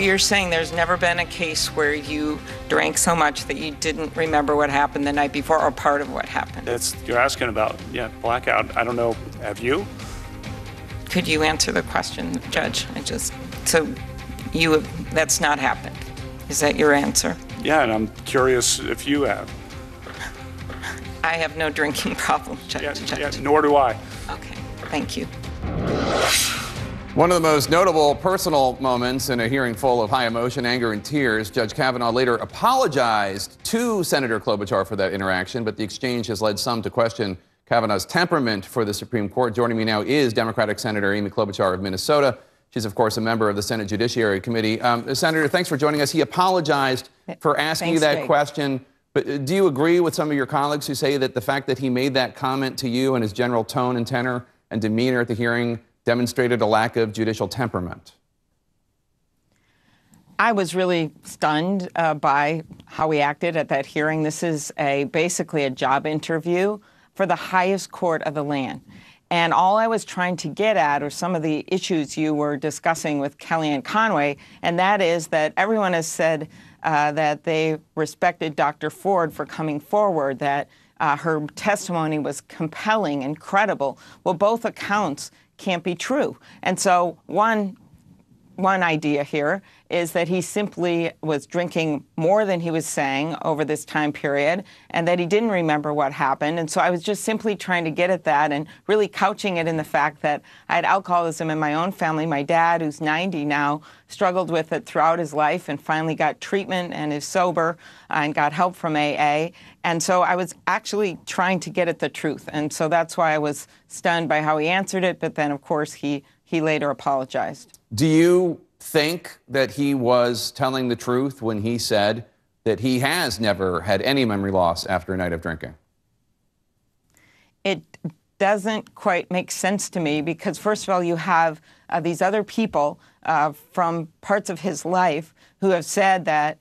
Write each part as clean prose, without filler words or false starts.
you're saying there's never been a case where you drank so much that you didn't remember what happened the night before or part of what happened? You're asking about, blackout. I don't know. Have you? Could you answer the question, Judge? That's not happened. Is that your answer? Yeah, and I'm curious if you have. I have no drinking problem, Judge. Yeah, nor do I. Okay, thank you. One of the most notable personal moments in a hearing full of high emotion, anger, and tears, Judge Kavanaugh later apologized to Senator Klobuchar for that interaction, but the exchange has led some to question Kavanaugh's temperament for the Supreme Court. Joining me now is Democratic Senator Amy Klobuchar of Minnesota. She's, of course, a member of the Senate Judiciary Committee. Senator, thanks for joining us. He apologized for asking you that question, but do you agree with some of your colleagues who say that the fact that he made that comment to you and his general tone and tenor and demeanor at the hearing demonstrated a lack of judicial temperament? I was really stunned by how he acted at that hearing. This is basically a job interview for the highest court of the land. And all I was trying to get at are some of the issues you were discussing with Kellyanne Conway, and that is that everyone has said that they respected Dr. Ford for coming forward, that her testimony was compelling and credible. Well, both accounts can't be true. And so one idea here is that he simply was drinking more than he was saying over this time period and that he didn't remember what happened. And so I was just simply trying to get at that and really couching it in the fact that I had alcoholism in my own family. My dad, who's 90 now, struggled with it throughout his life and finally got treatment and is sober and got help from AA. And so I was actually trying to get at the truth. And so that's why I was stunned by how he answered it. But then, of course, he later apologized. Do you think that he was telling the truth when he said that he has never had any memory loss after a night of drinking? It doesn't quite make sense to me because, first of all, you have these other people from parts of his life who have said that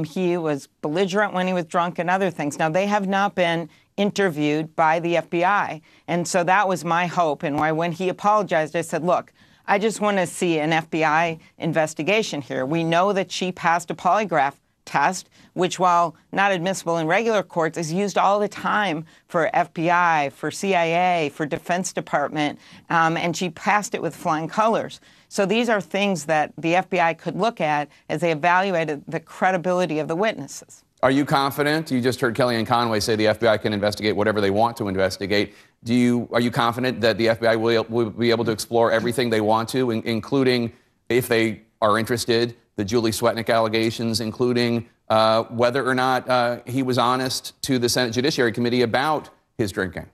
he was belligerent when he was drunk and other things. Now, they have not been interviewed by the FBI. And so that was my hope and why when he apologized, I said, look, I just want to see an FBI investigation here. We know that she passed a polygraph test, which, while not admissible in regular courts, is used all the time for FBI, for CIA, for Defense Department, and she passed it with flying colors. So these are things that the FBI could look at as they evaluated the credibility of the witnesses. Are you confident? You just heard Kellyanne Conway say the FBI can investigate whatever they want to investigate. Are you confident that the FBI will be able to explore everything they want to, including, if they are interested, the Julie Swetnick allegations, including whether or not he was honest to the Senate Judiciary Committee about his drinking?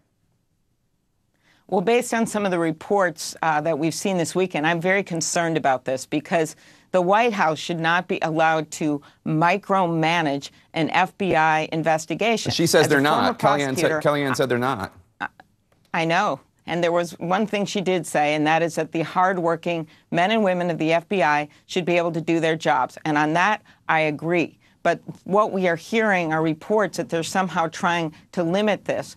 Well, based on some of the reports that we've seen this weekend, I'm very concerned about this because the White House should not be allowed to micromanage an FBI investigation. She says they're not. Kellyanne said they're not. I know. And there was one thing she did say, and that is that the hardworking men and women of the FBI should be able to do their jobs. And on that, I agree. But what we are hearing are reports that they're somehow trying to limit this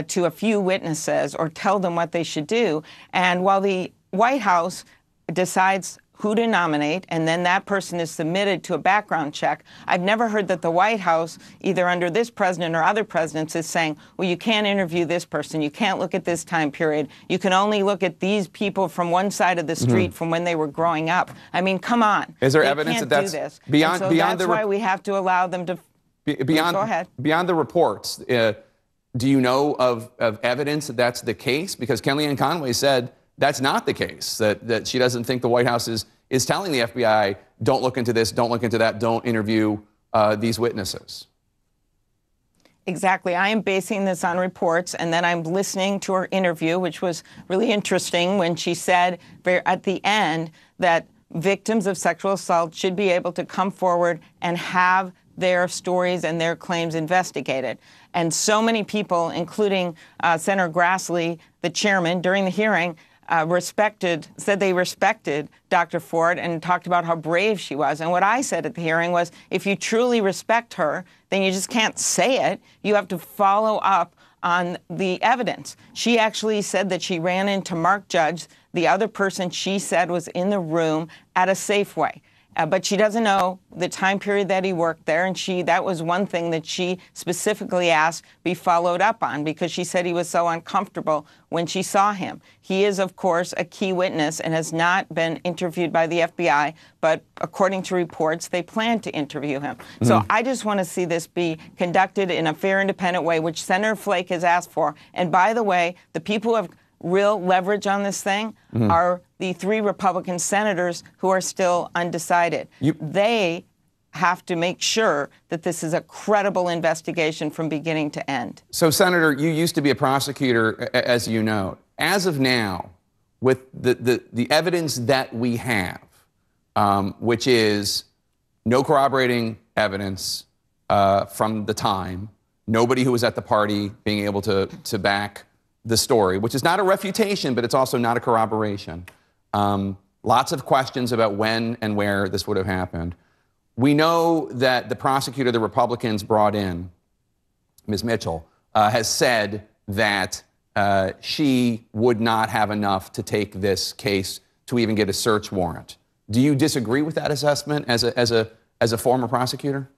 to a few witnesses or tell them what they should do. And while the White House decides who to nominate, and then that person is submitted to a background check, I've never heard that the White House, either under this president or other presidents, is saying, well, you can't interview this person, you can't look at this time period, you can only look at these people from one side of the street from when they were growing up. I mean, come on. Is there evidence that that's beyond that's why we have to allow them to... Go ahead. Beyond the reports, do you know of evidence that that's the case? Because Kellyanne Conway said that's not the case, that she doesn't think the White House is telling the FBI, don't look into this, don't look into that, don't interview these witnesses. Exactly. I am basing this on reports, and then I'm listening to her interview, which was really interesting when she said at the end that victims of sexual assault should be able to come forward and have their stories and their claims investigated. And so many people, including Senator Grassley, the chairman, during the hearing, said they respected Dr. Ford and talked about how brave she was. And what I said at the hearing was, if you truly respect her, then you just can't say it. You have to follow up on the evidence. She actually said that she ran into Mark Judge, the other person she said was in the room, at a Safeway. But she doesn't know the time period that he worked there, and that was one thing that she specifically asked be followed up on, because she said he was so uncomfortable when she saw him. He is, of course, a key witness and has not been interviewed by the FBI, but according to reports, they plan to interview him. So I just want to see this be conducted in a fair, independent way, which Senator Flake has asked for. And by the way, the people who have real leverage on this thing are the 3 Republican senators who are still undecided. They have to make sure that this is a credible investigation from beginning to end. So, Senator, you used to be a prosecutor, as you know. As of now, with the evidence that we have, which is no corroborating evidence from the time, nobody who was at the party being able to back the story, which is not a refutation, but it's also not a corroboration. Lots of questions about when and where this would have happened. We know that the prosecutor the Republicans brought in, Ms. Mitchell, has said that she would not have enough to take this case to even get a search warrant. Do you disagree with that assessment as a former prosecutor?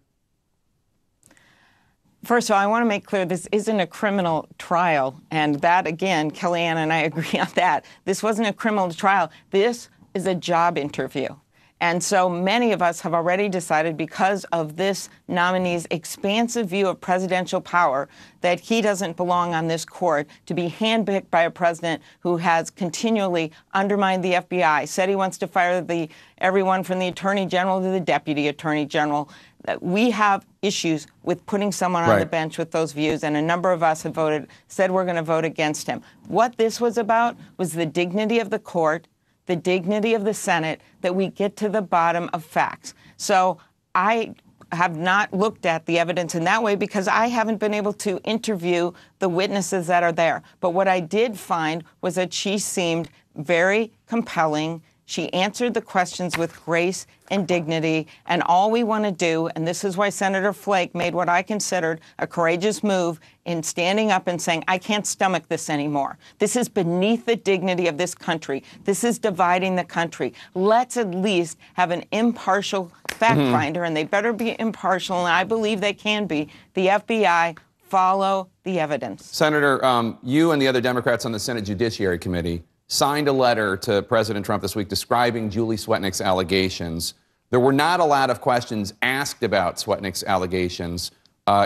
First of all, I want to make clear this isn't a criminal trial. And that, again, Kellyanne and I agree on that. This wasn't a criminal trial. This is a job interview. And so many of us have already decided, because of this nominee's expansive view of presidential power, that he doesn't belong on this court to be handpicked by a president who has continually undermined the FBI, said he wants to fire everyone from the attorney general to the deputy attorney general. We have issues with putting someone on the bench with those views, and a number of us have said we're going to vote against him. What this was about was the dignity of the court, the dignity of the Senate, that we get to the bottom of facts. So I have not looked at the evidence in that way because I haven't been able to interview the witnesses that are there. But what I did find was that she seemed very compelling. She answered the questions with grace and dignity, and all we want to do, and this is why Senator Flake made what I considered a courageous move in standing up and saying, I can't stomach this anymore. This is beneath the dignity of this country. This is dividing the country. Let's at least have an impartial fact finder, and they better be impartial, and I believe they can be. The FBI, follow the evidence. Senator, you and the other Democrats on the Senate Judiciary Committee signed a letter to President Trump this week describing Julie Swetnick's allegations. There were not a lot of questions asked about Swetnick's allegations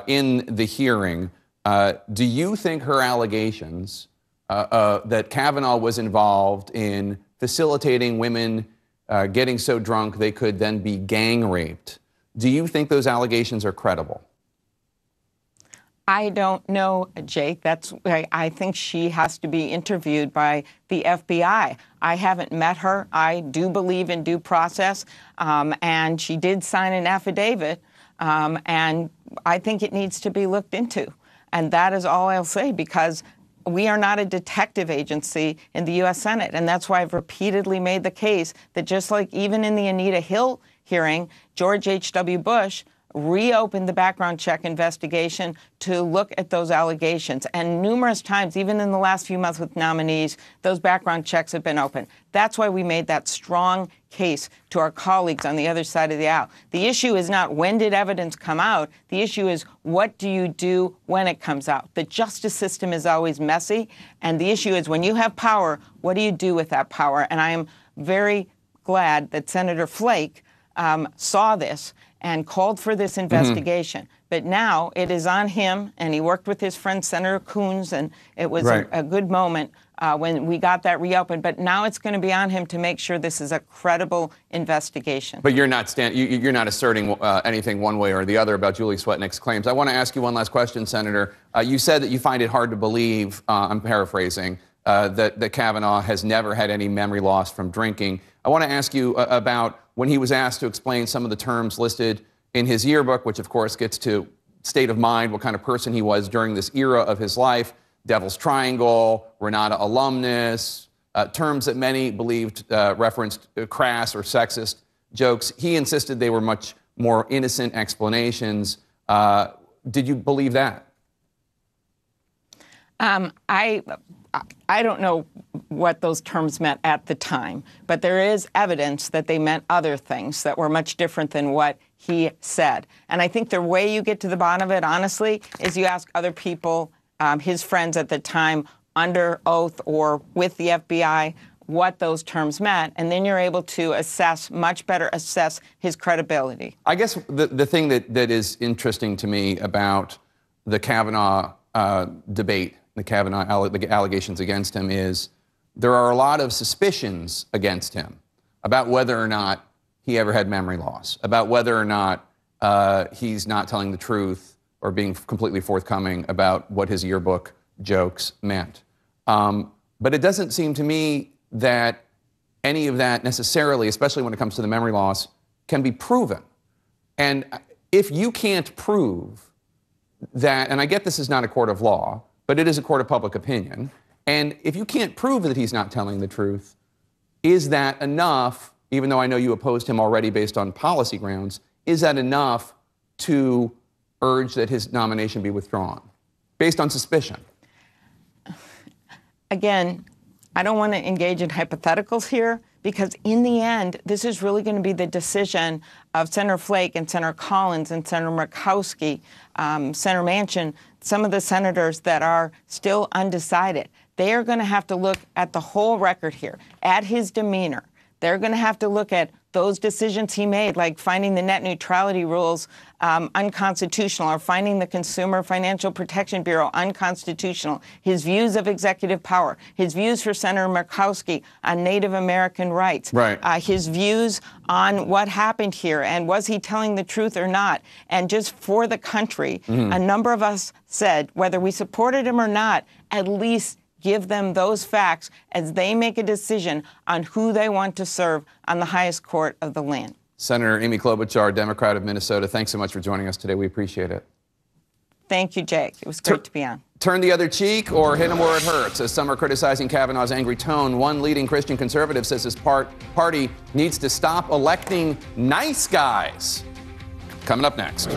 in the hearing. Do you think her allegations that Kavanaugh was involved in facilitating women getting so drunk they could then be gang raped, do you think those allegations are credible? I don't know, Jake. I think she has to be interviewed by the FBI. I haven't met her. I do believe in due process, and she did sign an affidavit, and I think it needs to be looked into. And that is all I'll say, because we are not a detective agency in the U.S. Senate, and that's why I've repeatedly made the case that just like even in the Anita Hill hearing, George H.W. Bush reopened the background check investigation to look at those allegations. And numerous times, even in the last few months with nominees, those background checks have been open. That's why we made that strong case to our colleagues on the other side of the aisle. The issue is not when did evidence come out. The issue is what do you do when it comes out. The justice system is always messy. And the issue is when you have power, what do you do with that power? And I am very glad that Senator Flake saw this and called for this investigation. But now it is on him, and he worked with his friend Senator Coons, and it was a good moment when we got that reopened. But now it's going to be on him to make sure this is a credible investigation. But you're not you're not asserting anything one way or the other about Julie Swetnick's claims. I want to ask you one last question, Senator. You said that you find it hard to believe, I'm paraphrasing, that Kavanaugh has never had any memory loss from drinking. I want to ask you about when he was asked to explain some of the terms listed in his yearbook, which of course gets to state of mind, what kind of person he was during this era of his life, Devil's Triangle, Renata alumnus, terms that many believed referenced crass or sexist jokes. He insisted they were much more innocent explanations. Did you believe that? I don't know what those terms meant at the time, but there is evidence that they meant other things that were much different than what he said. And I think the way you get to the bottom of it, honestly, is you ask other people, his friends at the time, under oath or with the FBI, what those terms meant, and then you're able to much better assess his credibility. I guess the thing that is interesting to me about the Kavanaugh debate, the Kavanaugh the allegations against him, is there are a lot of suspicions against him about whether or not he ever had memory loss, about whether or not he's not telling the truth or being completely forthcoming about what his yearbook jokes meant. But it doesn't seem to me that any of that necessarily, especially when it comes to the memory loss, can be proven. And if you can't prove that, and I get this is not a court of law, but it is a court of public opinion, and if you can't prove that he's not telling the truth, is that enough, even though I know you opposed him already based on policy grounds, is that enough to urge that his nomination be withdrawn, based on suspicion? Again, I don't want to engage in hypotheticals here, because in the end, this is really going to be the decision of Senator Flake and Senator Collins and Senator Murkowski, Senator Manchin, some of the senators that are still undecided. They are going to have to look at the whole record here, at his demeanor. They're going to have to look at those decisions he made, like finding the net neutrality rules unconstitutional, or finding the Consumer Financial Protection Bureau unconstitutional, his views of executive power, his views for Senator Murkowski on Native American rights, right. His views on what happened here, and was he telling the truth or not. And just for the country, a number of us said, whether we supported him or not, at least give them those facts as they make a decision on who they want to serve on the highest court of the land. Senator Amy Klobuchar, Democrat of Minnesota, thanks so much for joining us today. We appreciate it. Thank you, Jake. It was great to be on. Turn the other cheek or hit him where it hurts. As some are criticizing Kavanaugh's angry tone, one leading Christian conservative says his party needs to stop electing nice guys. Coming up next.